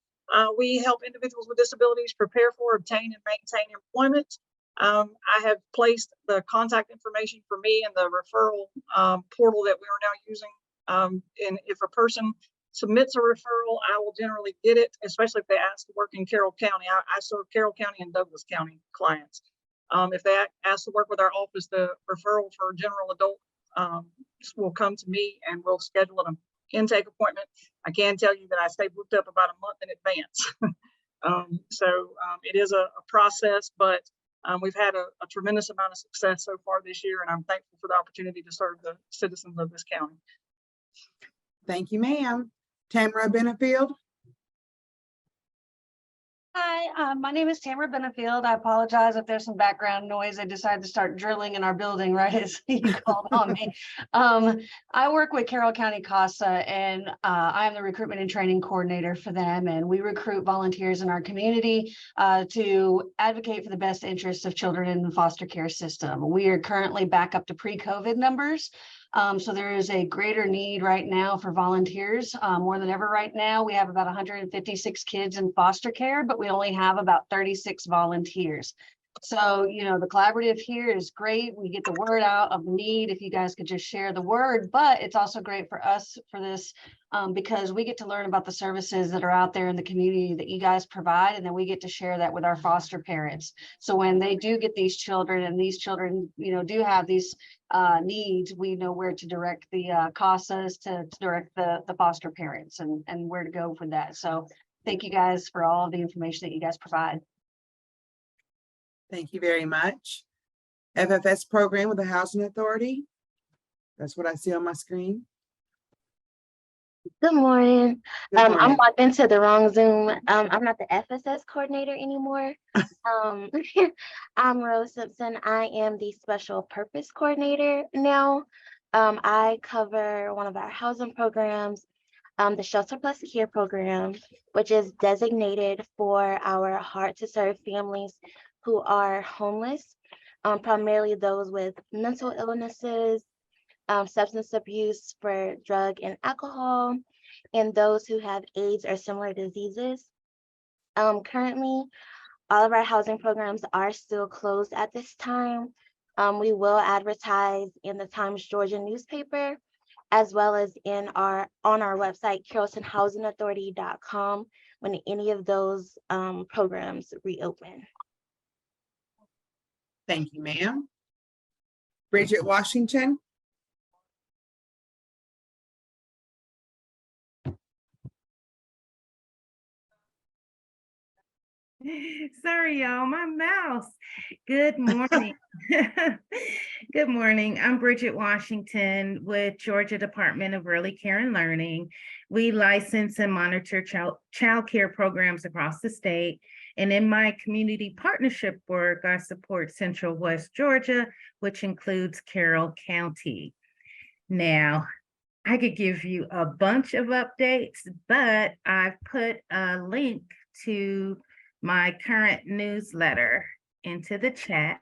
We help individuals with disabilities prepare for, obtain, and maintain employment. I have placed the contact information for me in the referral portal that we are now using. And if a person submits a referral, I will generally get it, especially if they ask to work in Carroll County. I serve Carroll County and Douglas County clients. If they ask to work with our office, the referral for general adult will come to me and we'll schedule an intake appointment. I can tell you that I stay booked up about a month in advance. It is a process, but we've had a tremendous amount of success so far this year, and I'm thankful for the opportunity to serve the citizens of this county. Thank you, ma'am. Tamara Benefield. Hi, my name is Tamara Benefield. I apologize if there's some background noise. I decided to start drilling in our building right as you called on me. I work with Carroll County CASA, and I am the recruitment and training coordinator for them. And we recruit volunteers in our community to advocate for the best interests of children in the foster care system. We are currently back up to pre-COVID numbers. So there is a greater need right now for volunteers, more than ever right now. We have about 156 kids in foster care, but we only have about 36 volunteers. So, you know, the collaborative here is great. We get the word out of need if you guys could just share the word, but it's also great for us for this because we get to learn about the services that are out there in the community that you guys provide, and then we get to share that with our foster parents. So when they do get these children and these children, you know, do have these needs, we know where to direct the CASAs to direct the foster parents and where to go for that. So thank you guys for all of the information that you guys provide. Thank you very much. FFS program with the Housing Authority. That's what I see on my screen. Good morning. Good morning. I'm logged into the wrong Zoom. I'm not the FSS coordinator anymore. I'm Rose Simpson. I am the special purpose coordinator now. I cover one of our housing programs, the Shelter Plus Care program, which is designated for our hard to serve families who are homeless, primarily those with mental illnesses, substance abuse for drug and alcohol, and those who have AIDS or similar diseases. Currently, all of our housing programs are still closed at this time. We will advertise in the Times Georgia newspaper, as well as on our website, carrolltonhousingauthority.com, when any of those programs reopen. Thank you, ma'am. Bridget Washington. Sorry, y'all, my mouse. Good morning. Good morning. I'm Bridget Washington with Georgia Department of Early Care and Learning. We license and monitor child care programs across the state. And in my community partnership work, I support Central West Georgia, which includes Carroll County. Now, I could give you a bunch of updates, but I've put a link to my current newsletter into the chat,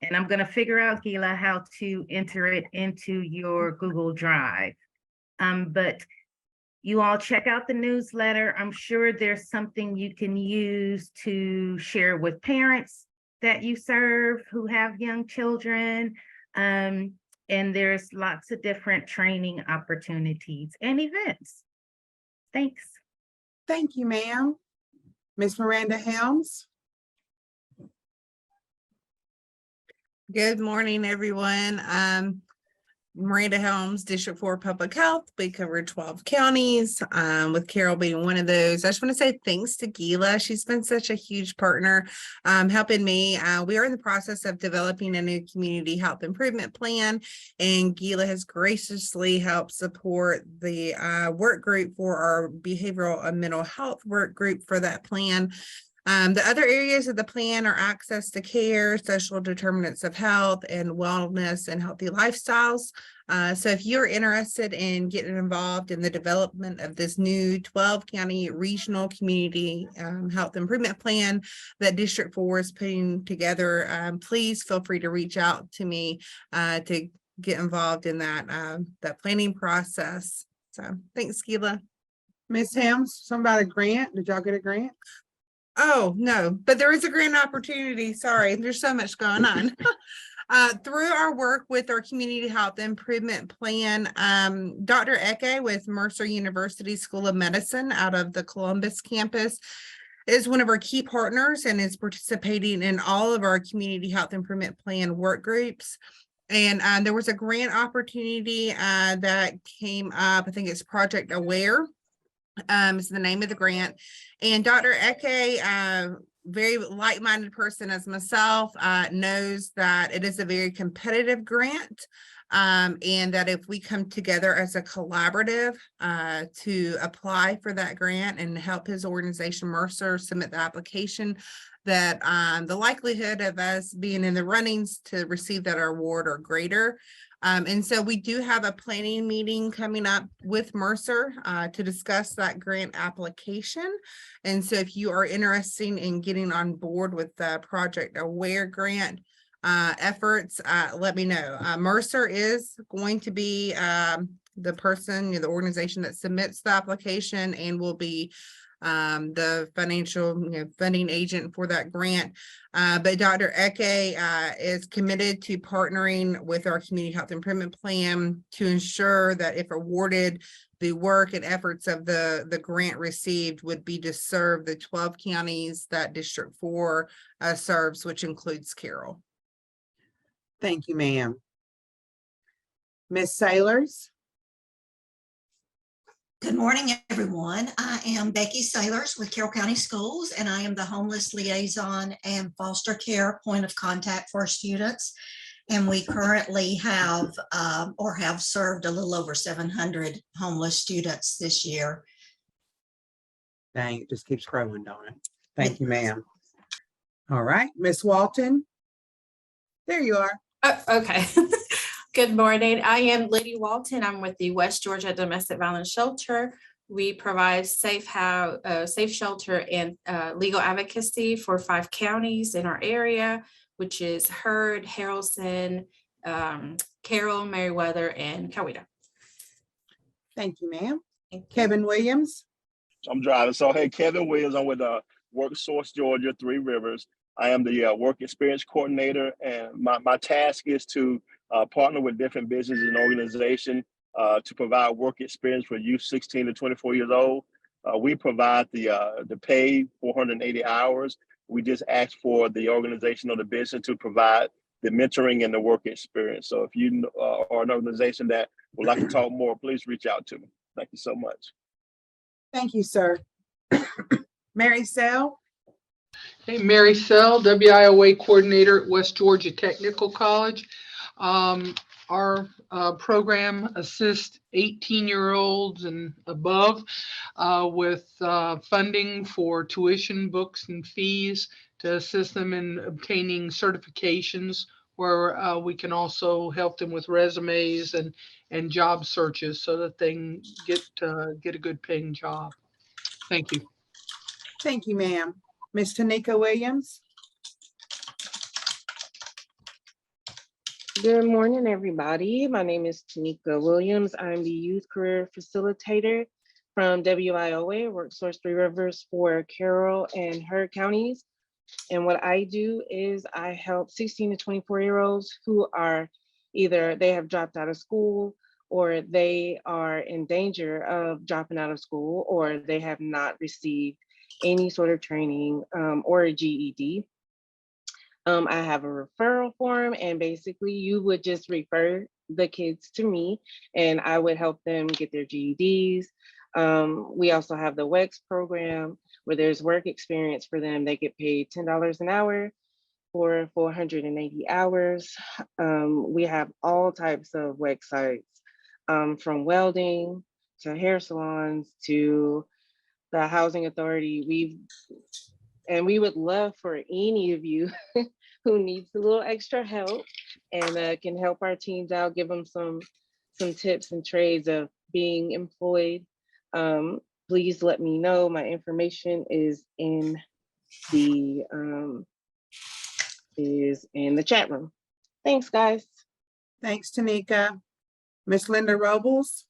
and I'm going to figure out, Gila, how to enter it into your Google Drive. But you all check out the newsletter. I'm sure there's something you can use to share with parents that you serve who have young children. And there's lots of different training opportunities and events. Thanks. Thank you, ma'am. Miss Miranda Helms. Good morning, everyone. Miranda Helms, District 4 Public Health. We cover 12 counties, with Carroll being one of those. I just want to say thanks to Gila. She's been such a huge partner helping me. We are in the process of developing a new community health improvement plan, and Gila has graciously helped support the work group for our behavioral and mental health work group for that plan. The other areas of the plan are access to care, social determinants of health and wellness, and healthy lifestyles. So if you're interested in getting involved in the development of this new 12-county regional community health improvement plan that District 4 is putting together, please feel free to reach out to me to get involved in that planning process. So thanks, Gila. Miss Helms, somebody grant? Did y'all get a grant? Oh, no, but there is a grant opportunity. Sorry, there's so much going on. Through our work with our community health improvement plan, Dr. Eke with Mercer University School of Medicine out of the Columbus campus is one of our key partners and is participating in all of our community health improvement plan work groups. And there was a grant opportunity that came up. I think it's Project Aware is the name of the grant. And Dr. Eke, very like-minded person as myself, knows that it is a very competitive grant, and that if we come together as a collaborative to apply for that grant and help his organization Mercer submit the application, that the likelihood of us being in the runnings to receive that award are greater. And so we do have a planning meeting coming up with Mercer to discuss that grant application. And so if you are interested in getting on board with the Project Aware grant efforts, let me know. Mercer is going to be the person, the organization that submits the application and will be the financial funding agent for that grant. But Dr. Eke is committed to partnering with our community health improvement plan to ensure that if awarded, the work and efforts of the grant received would be to serve the 12 counties that District 4 serves, which includes Carroll. Thank you, ma'am. Ms. Sailors. Good morning, everyone. I am Becky Sailors with Carroll County Schools, and I am the homeless liaison and foster care point of contact for students. And we currently have or have served a little over 700 homeless students this year. Dang, it just keeps growing, don't it? Thank you, ma'am. All right, Miss Walton. There you are. Oh, okay. Good morning. I am Lydia Walton. I'm with the West Georgia Domestic Violence Shelter. We provide safe shelter and legal advocacy for 5 counties in our area, which is Heard, Haralson, Carroll, Meriwether, and Coweta. Thank you, ma'am. Kevin Williams. I'm driving. So, hey, Kevin Williams. I'm with WorkSource Georgia, 3 Rivers. I am the work experience coordinator, and my task is to partner with different businesses and organizations to provide work experience for youth 16 to 24 years old. We provide the pay 480 hours. We just ask for the organization or the business to provide the mentoring and the work experience. So if you are an organization that would like to talk more, please reach out to me. Thank you so much. Thank you, sir. Mary Sell. Hey, Mary Sell, WIOA coordinator at West Georgia Technical College. Our program assists 18-year-olds and above with funding for tuition, books, and fees to assist them in obtaining certifications, where we can also help them with resumes and job searches so that they can get a good paying job. Thank you. Thank you, ma'am. Ms. Tanika Williams. Good morning, everybody. My name is Tanika Williams. I'm the Youth Career Facilitator from WIOA, WorkSource 3 Rivers for Carroll and Heard counties. And what I do is I help 16 to 24-year-olds who are either they have dropped out of school, or they are in danger of dropping out of school, or they have not received any sort of training or a GED. I have a referral form, and basically you would just refer the kids to me and I would help them get their GEDs. We also have the WEX program where there's work experience for them. They get paid $10 an hour for 480 hours. We have all types of WEX sites, from welding to hair salons to the housing authority. We would love for any of you who needs a little extra help and can help our teams out, give them some tips and trades of being employed. Please let me know. My information is in the chat room. Thanks, guys. Thanks, Tanika. Miss Linda Robles.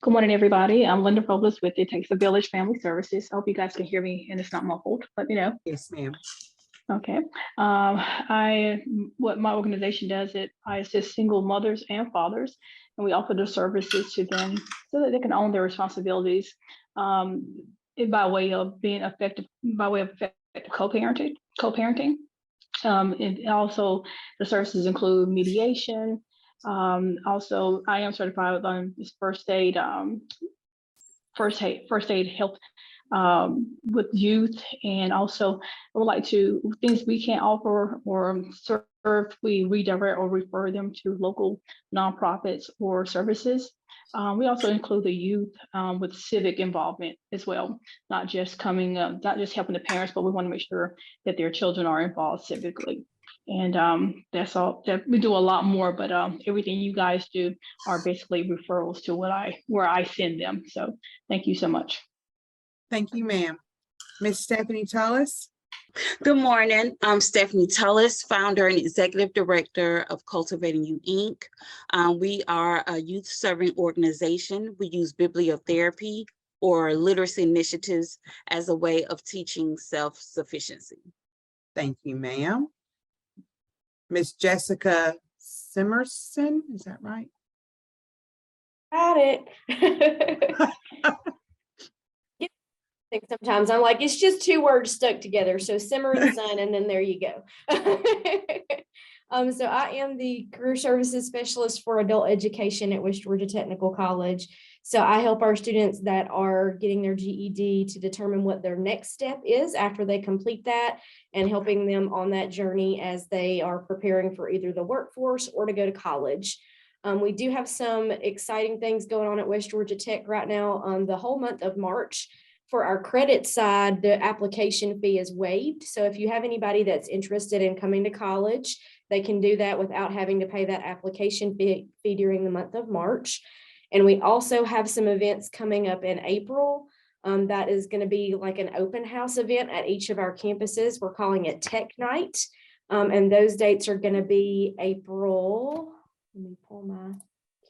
Good morning, everybody. I'm Linda Robles with It Takes a Village Family Services. I hope you guys can hear me and it's not muffled. Let me know. Yes, ma'am. Okay. What my organization does, I assist single mothers and fathers, and we offer the services to them so that they can own their responsibilities, by way of effective co-parenting. And also the services include mediation. Also, I am certified on this first aid help with youth, and also I would like to things we can't offer or serve, we redirect or refer them to local nonprofits or services. We also include the youth with civic involvement as well, not just helping the parents, but we want to make sure that their children are involved civically. And that's all. That we do a lot more, but everything you guys do are basically referrals to where I send them. So thank you so much. Thank you, ma'am. Miss Stephanie Tullis. Good morning. I'm Stephanie Tullis, founder and executive director of Cultivating You, Inc. We are a youth serving organization. We use bibliotherapy or literacy initiatives as a way of teaching self-sufficiency. Thank you, ma'am. Miss Jessica Simerson, is that right? Got it. Sometimes I'm like, it's just two words stuck together. So simmering sun, and then there you go. So I am the career services specialist for adult education at West Georgia Technical College. So I help our students that are getting their GED to determine what their next step is after they complete that, and helping them on that journey as they are preparing for either the workforce or to go to college. We do have some exciting things going on at West Georgia Tech right now on the whole month of March. For our credit side, the application fee is waived. So if you have anybody that's interested in coming to college, they can do that without having to pay that application fee during the month of March. And we also have some events coming up in April. That is going to be like an open house event at each of our campuses. We're calling it Tech Night. And those dates are going to be April, let me pull my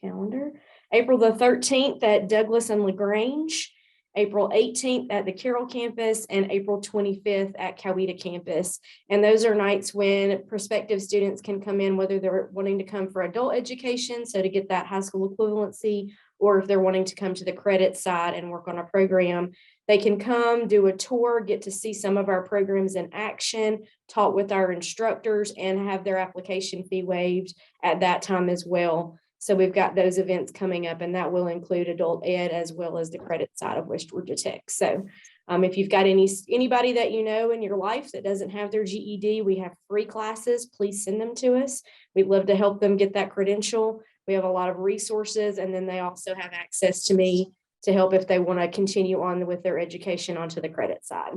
calendar, April the 13th at Douglas and LaGrange, April 18th at the Carroll campus, and April 25th at Coweta campus. And those are nights when prospective students can come in, whether they're wanting to come for adult education, so to get that high school equivalency, or if they're wanting to come to the credit side and work on a program. They can come, do a tour, get to see some of our programs in action, talk with our instructors, and have their application fee waived at that time as well. So we've got those events coming up, and that will include adult ed as well as the credit side of West Georgia Tech. So if you've got anybody that you know in your life that doesn't have their GED, we have free classes. Please send them to us. We'd love to help them get that credential. We have a lot of resources, and then they also have access to me to help if they want to continue on with their education onto the credit side.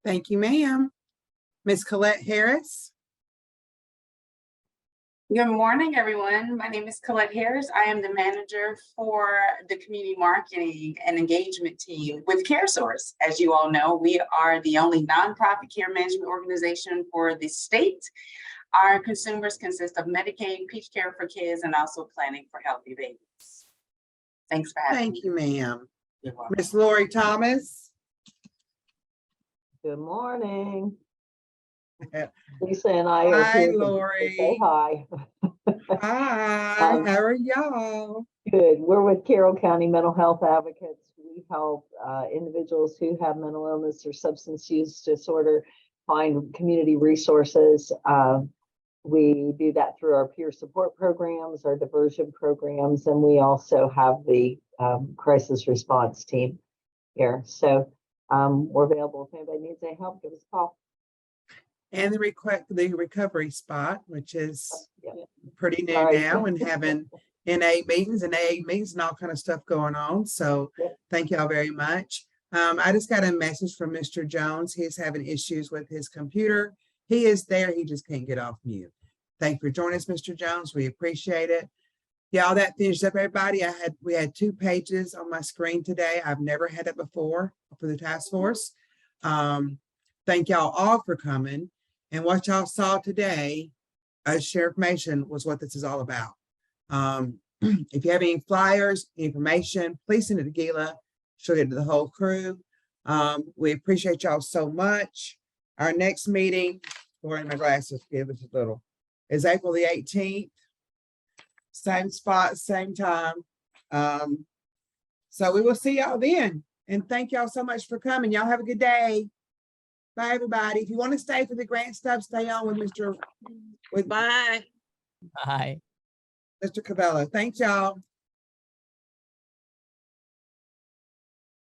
Thank you, ma'am. Ms. Colette Harris. Good morning, everyone. My name is Colette Harris. I am the manager for the community marketing and engagement team with CareSource. As you all know, we are the only nonprofit care management organization for the state. Our consumers consist of Medicaid, Peach Care for Kids, and also Planning for Healthy Babies. Thanks for having me. Thank you, ma'am. Ms. Lori Thomas. Good morning. Lisa and I are Hi, here to Lori. say hi. Hi, how are y'all? Good. We're with Carroll County Mental Health Advocates. We help individuals who have mental illness or substance use disorder find community resources. We do that through our peer support programs, our diversion programs, and we also have the crisis response team here. So we're available if anybody needs any help, give us a call. And the recovery spot, which is pretty new now, and having NA meetings and AA meetings and all kind of stuff going on. So thank y'all very much. I just got a message from Mr. Jones. He's having issues with his computer. He is there. He just can't get off mute. Thank you for joining us, Mr. Jones. We appreciate it. Yeah, that finished up, everybody. We had 2 pages on my screen today. I've never had it before for the task force. Thank y'all all for coming. And what y'all saw today, share information, was what this is all about. If you have any flyers, information, please send it to Gila. She'll get it to the whole crew. We appreciate y'all so much. Our next meeting, wearing my glasses, give us a little, is April the 18th. Same spot, same time. So we will see y'all then. And thank y'all so much for coming. Y'all have a good day. Bye, everybody. If you want to stay for the grant stuff, stay on with Mr. Bye. Bye. Mr. Cabello. Thanks, y'all.